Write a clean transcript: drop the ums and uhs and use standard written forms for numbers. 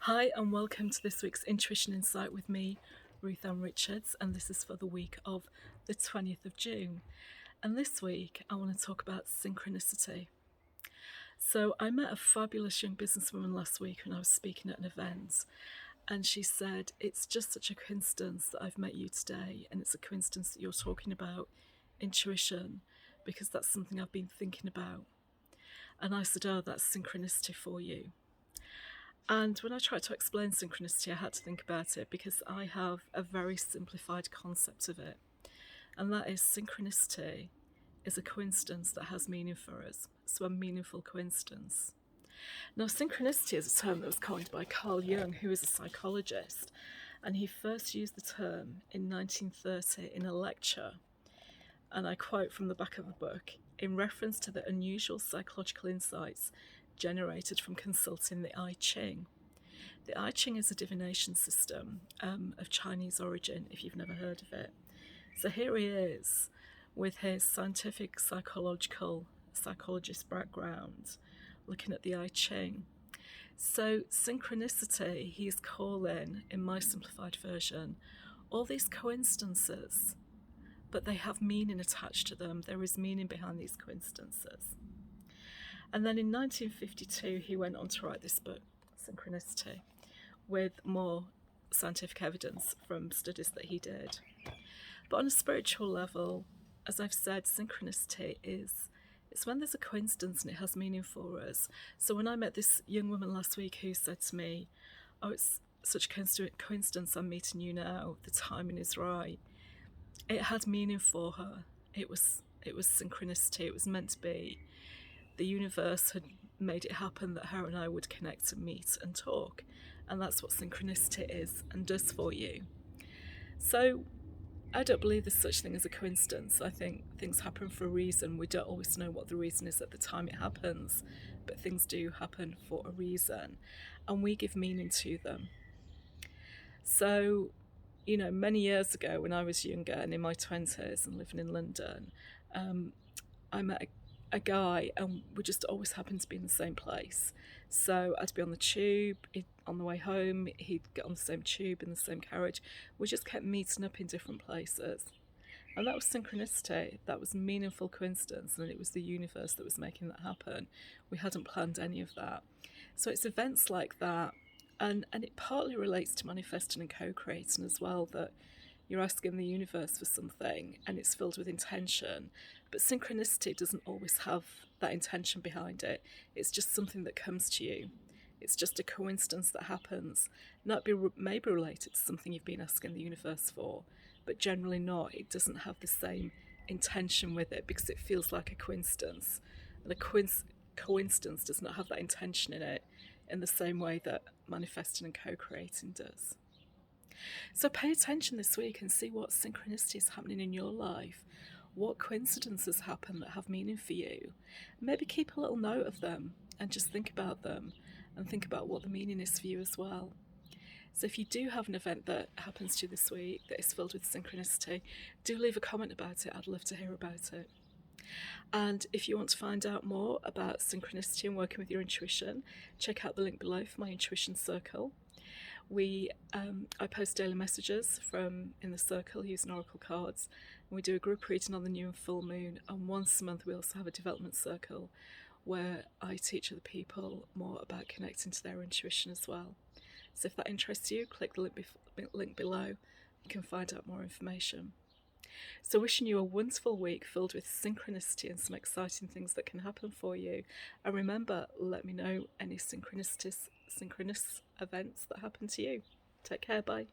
Hi, and welcome to this week's Intuition Insight with me, Ruth Ann Richards, and this is for the week of the 20th of June. And this week, I want to talk about synchronicity. So, I met a fabulous young businesswoman last week when I was speaking at an event, and she said, "It's just such a coincidence that I've met you today, and it's a coincidence that you're talking about intuition, because that's something I've been thinking about." And I said, "Oh, that's synchronicity for you." And when I tried to explain synchronicity, I had to think about it because I have a very simplified concept of it. And that is synchronicity is a coincidence that has meaning for us. So a meaningful coincidence. Now, synchronicity is a term that was coined by Carl Jung, who is a psychologist. And he first used the term in 1930 in a lecture. And I quote from the back of the book, in reference to the unusual psychological insights generated from consulting the I Ching. The I Ching is a divination system of Chinese origin, if you've never heard of it. So here he is with his scientific psychologist background, looking at the I Ching. So synchronicity, he's calling, in my simplified version, all these coincidences, but they have meaning attached to them. There is meaning behind these coincidences. And then in 1952, he went on to write this book, Synchronicity, with more scientific evidence from studies that he did. But on a spiritual level, as I've said, synchronicity is it's when there's a coincidence and it has meaning for us. So when I met this young woman last week who said to me, "Oh, it's such a coincidence I'm meeting you now, the timing is right," it had meaning for her. It was synchronicity, it was meant to be. The universe had made it happen that her and I would connect and meet and talk. And that's what synchronicity is and does for you. So I don't believe there's such thing as a coincidence. I think things happen for a reason. We don't always know what the reason is at the time it happens, but things do happen for a reason, and we give meaning to them. So, many years ago when I was younger and in my 20s and living in London, I met a guy, and we just always happened to be in the same place. So I'd be on the tube, on the way home, he'd get on the same tube in the same carriage. We just kept meeting up in different places. And that was synchronicity. That was meaningful coincidence, and it was the universe that was making that happen. We hadn't planned any of that. So it's events like that, and it partly relates to manifesting and co-creating as well, that you're asking the universe for something and it's filled with intention, but synchronicity doesn't always have that intention behind it. It's just something that comes to you. It's just a coincidence that happens. And that may be related to something you've been asking the universe for, but generally not. It doesn't have the same intention with it because it feels like a coincidence. And a coincidence does not have that intention in it in the same way that manifesting and co-creating does. So pay attention this week and see what synchronicity is happening in your life. What coincidences happen that have meaning for you? Maybe keep a little note of them and just think about them and think about what the meaning is for you as well. So if you do have an event that happens to you this week that is filled with synchronicity, do leave a comment about it. I'd love to hear about it. And if you want to find out more about synchronicity and working with your intuition, check out the link below for my intuition circle. I post daily messages from in the circle using oracle cards, and we do a group reading on the new and full moon, and once a month we also have a development circle where I teach other people more about connecting to their intuition as well. So if that interests you, click the link below. You can find out more information. So wishing you a wonderful week filled with synchronicity and some exciting things that can happen for you. And remember, let me know any synchronous events that happen to you. Take care, bye.